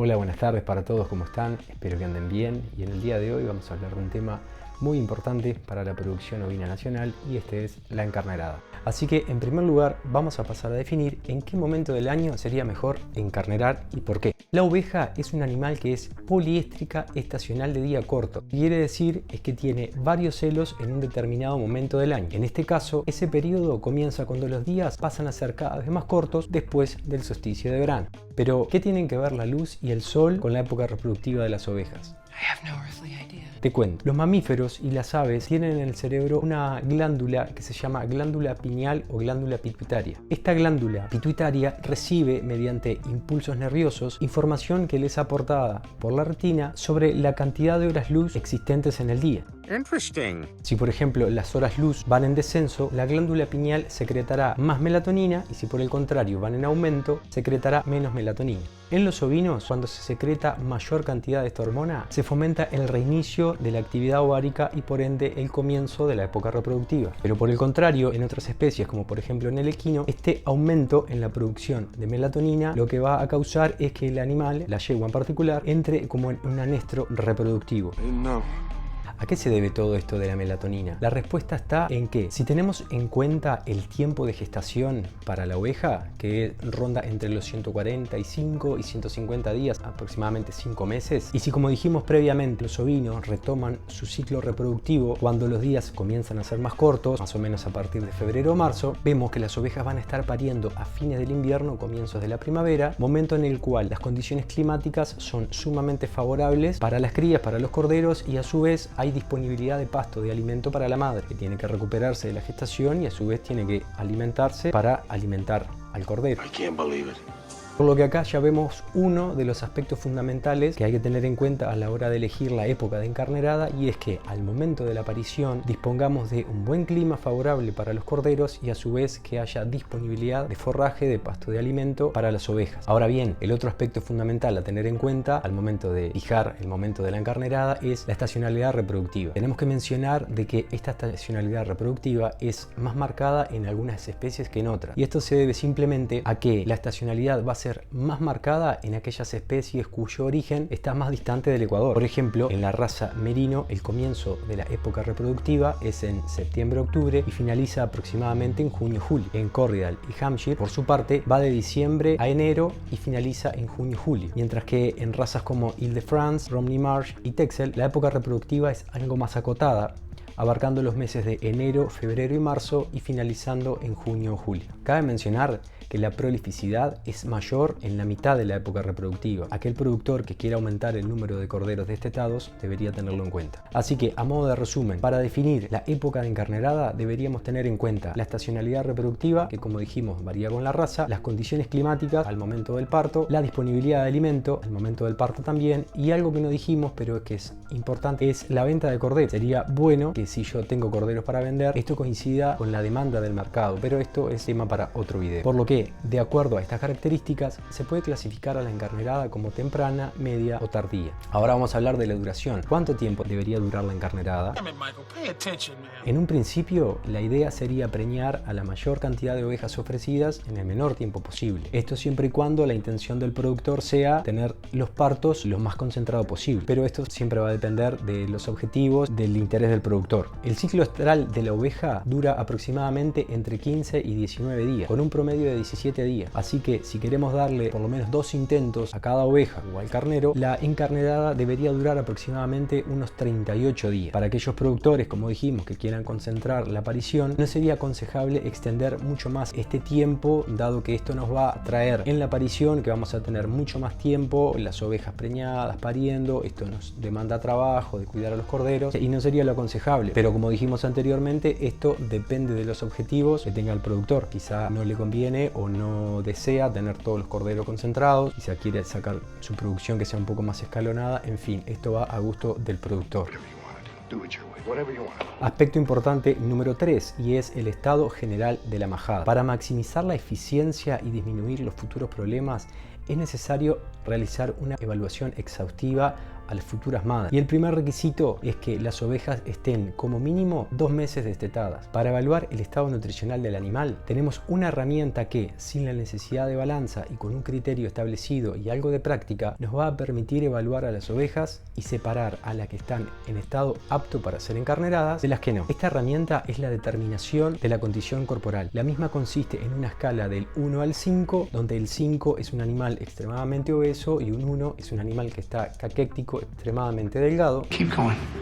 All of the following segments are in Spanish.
Hola, buenas tardes para todos, ¿cómo están? Espero que anden bien y en el día de hoy vamos a hablar de un tema muy importante para la producción ovina nacional y este es la encarnerada. Así que en primer lugar vamos a pasar a definir en qué momento del año sería mejor encarnerar y por qué. La oveja es un animal que es poliéstrica estacional de día corto. Quiere decir es que tiene varios celos en un determinado momento del año. En este caso, ese periodo comienza cuando los días pasan a ser cada vez más cortos después del solsticio de verano. Pero, ¿qué tienen que ver la luz y el sol con la época reproductiva de las ovejas? Te cuento, los mamíferos y las aves tienen en el cerebro una glándula que se llama glándula pineal o glándula pituitaria. Esta glándula pituitaria recibe mediante impulsos nerviosos información que les es aportada por la retina sobre la cantidad de horas luz existentes en el día. Si por ejemplo las horas luz van en descenso, la glándula pineal secretará más melatonina y si por el contrario van en aumento, secretará menos melatonina. En los ovinos, cuando se secreta mayor cantidad de esta hormona, se fomenta el reinicio de la actividad ovárica y por ende el comienzo de la época reproductiva. Pero por el contrario, en otras especies, como por ejemplo en el equino, este aumento en la producción de melatonina lo que va a causar es que el animal, la yegua en particular, entre como en un anestro reproductivo. ¿A qué se debe todo esto de la melatonina? La respuesta está en que si tenemos en cuenta el tiempo de gestación para la oveja, que ronda entre los 145 y 150 días, aproximadamente 5 meses, y si como dijimos previamente los ovinos retoman su ciclo reproductivo cuando los días comienzan a ser más cortos, más o menos a partir de febrero o marzo, vemos que las ovejas van a estar pariendo a fines del invierno, comienzos de la primavera, momento en el cual las condiciones climáticas son sumamente favorables para las crías, para los corderos y a su vez hay disponibilidad de pasto, de alimento para la madre, que tiene que recuperarse de la gestación y a su vez tiene que alimentarse para alimentar al cordero. Por lo que acá ya vemos uno de los aspectos fundamentales que hay que tener en cuenta a la hora de elegir la época de encarnerada y es que al momento de la aparición dispongamos de un buen clima favorable para los corderos y a su vez que haya disponibilidad de forraje, de pasto, de alimento para las ovejas. Ahora bien, el otro aspecto fundamental a tener en cuenta al momento de fijar el momento de la encarnerada es la estacionalidad reproductiva. Tenemos que mencionar de que esta estacionalidad reproductiva es más marcada en algunas especies que en otras y esto se debe simplemente a que la estacionalidad va a ser más marcada en aquellas especies cuyo origen está más distante del Ecuador. Por ejemplo, en la raza merino el comienzo de la época reproductiva es en septiembre-octubre y finaliza aproximadamente en junio-julio. En Corriedale y Hampshire, por su parte, va de diciembre a enero y finaliza en junio-julio. Mientras que en razas como Ile-de-France, Romney Marsh y Texel, la época reproductiva es algo más acotada, abarcando los meses de enero, febrero y marzo y finalizando en junio o julio. Cabe mencionar que la prolificidad es mayor en la mitad de la época reproductiva. Aquel productor que quiera aumentar el número de corderos destetados debería tenerlo en cuenta. Así que, a modo de resumen, para definir la época de encarnerada deberíamos tener en cuenta la estacionalidad reproductiva, que como dijimos varía con la raza, las condiciones climáticas al momento del parto, la disponibilidad de alimento al momento del parto también, y algo que no dijimos pero que es importante es la venta de corderos. Sería bueno que si yo tengo corderos para vender, esto coincida con la demanda del mercado, pero esto es tema para otro video. Por lo que, de acuerdo a estas características, se puede clasificar a la encarnerada como temprana, media o tardía. Ahora vamos a hablar de la duración. ¿Cuánto tiempo debería durar la encarnerada? En un principio, la idea sería preñar a la mayor cantidad de ovejas ofrecidas en el menor tiempo posible. Esto siempre y cuando la intención del productor sea tener los partos lo más concentrado posible. Pero esto siempre va a depender de los objetivos, del interés del productor. El ciclo estral de la oveja dura aproximadamente entre 15 y 19 días, con un promedio de 17 días. Así que si queremos darle por lo menos 2 intentos a cada oveja o al carnero, la encarnerada debería durar aproximadamente unos 38 días. Para aquellos productores, como dijimos, que quieran concentrar la aparición, no sería aconsejable extender mucho más este tiempo, dado que esto nos va a traer en la aparición que vamos a tener mucho más tiempo, las ovejas preñadas, pariendo, esto nos demanda trabajo de cuidar a los corderos y no sería lo aconsejable. Pero como dijimos anteriormente, esto depende de los objetivos que tenga el productor. Quizá no le conviene o no desea tener todos los corderos concentrados, quizá quiere sacar su producción que sea un poco más escalonada, en fin, esto va a gusto del productor. Aspecto importante número 3 y es el estado general de la majada. Para maximizar la eficiencia y disminuir los futuros problemas es necesario realizar una evaluación exhaustiva a las futuras madres. Y el primer requisito es que las ovejas estén como mínimo 2 meses destetadas. Para evaluar el estado nutricional del animal, tenemos una herramienta que, sin la necesidad de balanza y con un criterio establecido y algo de práctica, nos va a permitir evaluar a las ovejas y separar a las que están en estado apto para ser encarneradas de las que no. Esta herramienta es la determinación de la condición corporal. La misma consiste en una escala del 1 al 5, donde el 5 es un animal extremadamente obeso y un 1 es un animal que está caquéctico, extremadamente delgado.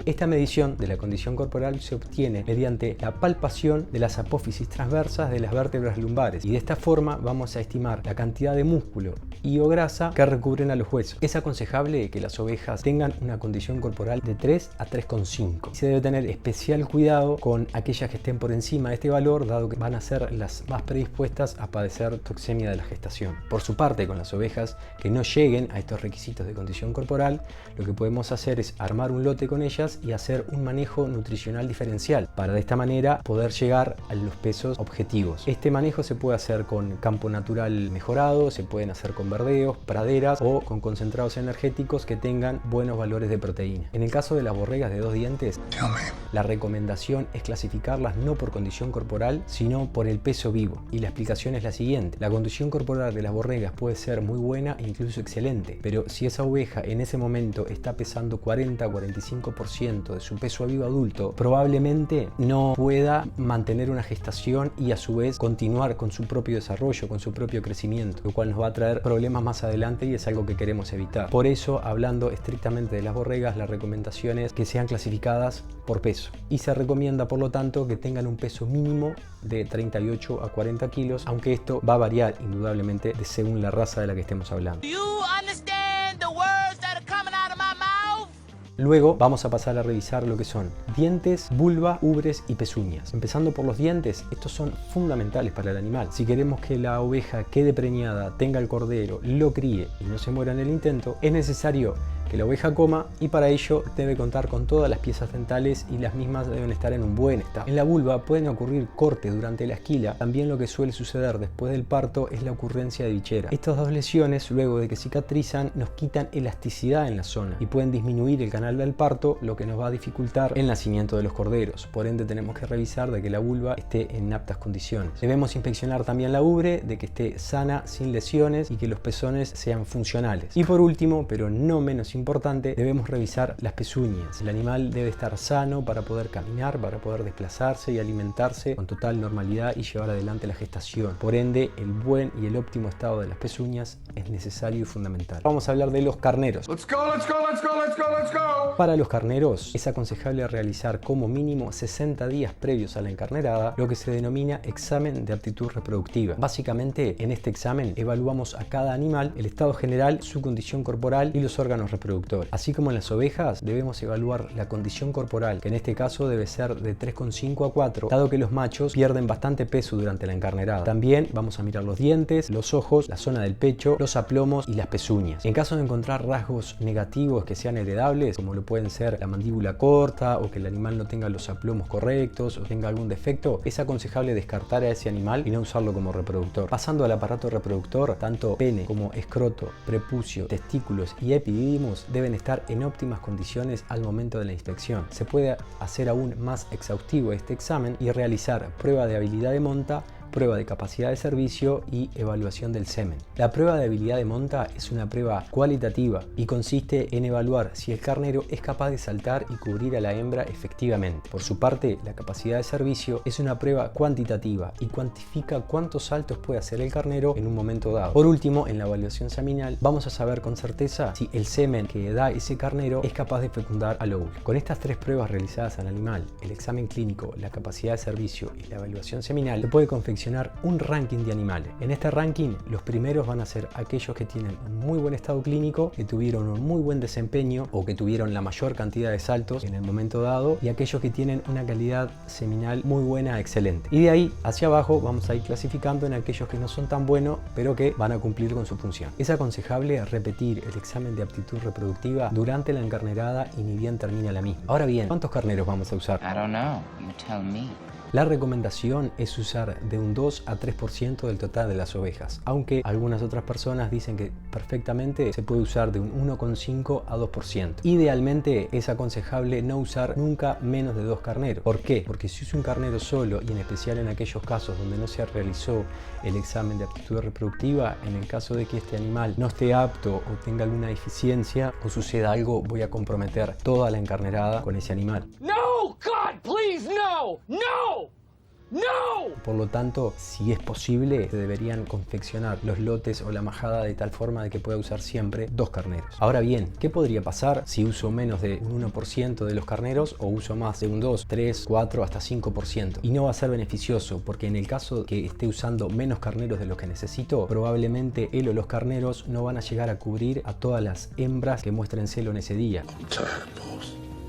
Esta medición de la condición corporal se obtiene mediante la palpación de las apófisis transversas de las vértebras lumbares, y de esta forma vamos a estimar la cantidad de músculo y o grasa que recubren a los huesos. Es aconsejable que las ovejas tengan una condición corporal de 3 a 3,5. Se debe tener especial cuidado con aquellas que estén por encima de este valor, dado que van a ser las más predispuestas a padecer toxemia de la gestación. Por su parte, con las ovejas que no lleguen a estos requisitos de condición corporal, lo que podemos hacer es armar un lote con ellas y hacer un manejo nutricional diferencial, para de esta manera poder llegar a los pesos objetivos. Este manejo se puede hacer con campo natural mejorado, se pueden hacer con verdeos, praderas o con concentrados energéticos que tengan buenos valores de proteína. En el caso de las borregas de 2 dientes, la recomendación es clasificarlas no por condición corporal, sino por el peso vivo. Y la explicación es la siguiente: la condición corporal de las borregas puede ser muy buena e incluso excelente, pero si esa oveja en ese momento está pesando 40-45% de su peso vivo adulto, probablemente no pueda mantener una gestación y a su vez continuar con su propio desarrollo, con su propio crecimiento, lo cual nos va a traer problemas más adelante y es algo que queremos evitar. Por eso, hablando estrictamente de las borregas, la recomendación es que sean clasificadas por peso, y se recomienda por lo tanto que tengan un peso mínimo de 38 a 40 kilos, aunque esto va a variar indudablemente según la raza de la que estemos hablando. Luego vamos a pasar a revisar lo que son dientes, vulva, ubres y pezuñas. Empezando por los dientes, estos son fundamentales para el animal. Si queremos que la oveja quede preñada, tenga el cordero, lo críe y no se muera en el intento, es necesario que la oveja coma, y para ello debe contar con todas las piezas dentales y las mismas deben estar en un buen estado. En la vulva pueden ocurrir cortes durante la esquila. También lo que suele suceder después del parto es la ocurrencia de bichera. Estas dos lesiones, luego de que cicatrizan, nos quitan elasticidad en la zona y pueden disminuir el canal del parto, lo que nos va a dificultar el nacimiento de los corderos. Por ende, tenemos que revisar de que la vulva esté en aptas condiciones. Debemos inspeccionar también la ubre, de que esté sana, sin lesiones, y que los pezones sean funcionales. Y por último, pero no menos importante, debemos revisar las pezuñas. El animal debe estar sano para poder caminar, para poder desplazarse y alimentarse con total normalidad y llevar adelante la gestación. Por ende, el buen y el óptimo estado de las pezuñas es necesario y fundamental. Vamos a hablar de los carneros. Para los carneros es aconsejable realizar como mínimo 60 días previos a la encarnerada lo que se denomina examen de aptitud reproductiva. Básicamente, en este examen evaluamos a cada animal, el estado general, su condición corporal y los órganos reproductivos. Así como en las ovejas, debemos evaluar la condición corporal, que en este caso debe ser de 3,5 a 4, dado que los machos pierden bastante peso durante la encarnerada. También vamos a mirar los dientes, los ojos, la zona del pecho, los aplomos y las pezuñas. En caso de encontrar rasgos negativos que sean heredables, como lo pueden ser la mandíbula corta o que el animal no tenga los aplomos correctos o tenga algún defecto, es aconsejable descartar a ese animal y no usarlo como reproductor. Pasando al aparato reproductor, tanto pene como escroto, prepucio, testículos y epidídimos deben estar en óptimas condiciones al momento de la inspección. Se puede hacer aún más exhaustivo este examen y realizar prueba de habilidad de monta, prueba de capacidad de servicio y evaluación del semen. La prueba de habilidad de monta es una prueba cualitativa y consiste en evaluar si el carnero es capaz de saltar y cubrir a la hembra efectivamente. Por su parte, la capacidad de servicio es una prueba cuantitativa y cuantifica cuántos saltos puede hacer el carnero en un momento dado. Por último, en la evaluación seminal vamos a saber con certeza si el semen que da ese carnero es capaz de fecundar al óvulo. Con estas tres pruebas realizadas al animal, el examen clínico, la capacidad de servicio y la evaluación seminal, se puede confeccionar un ranking de animales. En este ranking, los primeros van a ser aquellos que tienen un muy buen estado clínico, que tuvieron un muy buen desempeño o que tuvieron la mayor cantidad de saltos en el momento dado, y aquellos que tienen una calidad seminal muy buena, excelente. Y de ahí hacia abajo vamos a ir clasificando en aquellos que no son tan buenos, pero que van a cumplir con su función. Es aconsejable repetir el examen de aptitud reproductiva durante la encarnerada y ni bien termina la misma. Ahora bien, ¿cuántos carneros vamos a usar? I don't know. You tell me. La recomendación es usar de un 2 a 3% del total de las ovejas, aunque algunas otras personas dicen que perfectamente se puede usar de un 1,5 a 2%. Idealmente es aconsejable no usar nunca menos de 2 carneros. ¿Por qué? Porque si usa un carnero solo, y en especial en aquellos casos donde no se realizó el examen de aptitud reproductiva, en el caso de que este animal no esté apto o tenga alguna deficiencia o suceda algo, voy a comprometer toda la encarnerada con ese animal. No, God, please, no, no, no. Por lo tanto, si es posible, se deberían confeccionar los lotes o la majada de tal forma de que pueda usar siempre 2 carneros. Ahora bien, ¿qué podría pasar si uso menos de un 1% de los carneros o uso más de un 2, 3, 4, hasta 5%? Y no va a ser beneficioso, porque en el caso que esté usando menos carneros de los que necesito, probablemente él o los carneros no van a llegar a cubrir a todas las hembras que muestren celo en ese día.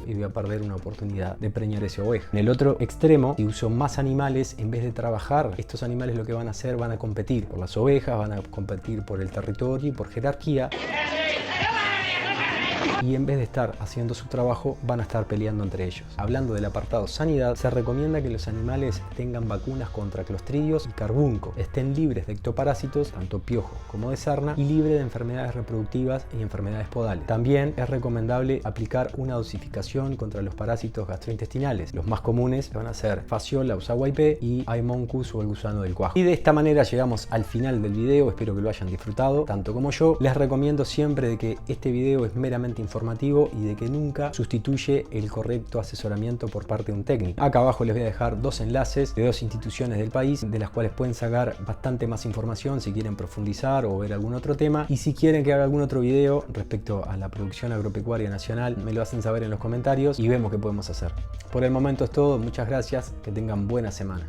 Y voy a perder una oportunidad de preñar esa oveja. En el otro extremo, si uso más animales, en vez de trabajar, estos animales lo que van a hacer, van a competir por las ovejas, van a competir por el territorio y por jerarquía. Y en vez de estar haciendo su trabajo, van a estar peleando entre ellos. Hablando del apartado sanidad, se recomienda que los animales tengan vacunas contra clostridios y carbunco, estén libres de ectoparásitos, tanto piojo como de sarna, y libre de enfermedades reproductivas y enfermedades podales. También es recomendable aplicar una dosificación contra los parásitos gastrointestinales. Los más comunes van a ser Fasciola o Saguaype y Haemoncus o el gusano del cuajo. Y de esta manera llegamos al final del video. Espero que lo hayan disfrutado, tanto como yo. Les recomiendo siempre de que este video es meramente informativo y de que nunca sustituye el correcto asesoramiento por parte de un técnico. Acá abajo les voy a dejar 2 enlaces de 2 instituciones del país, de las cuales pueden sacar bastante más información si quieren profundizar o ver algún otro tema. Y si quieren que haga algún otro video respecto a la producción agropecuaria nacional, me lo hacen saber en los comentarios y vemos qué podemos hacer. Por el momento es todo, muchas gracias, que tengan buena semana.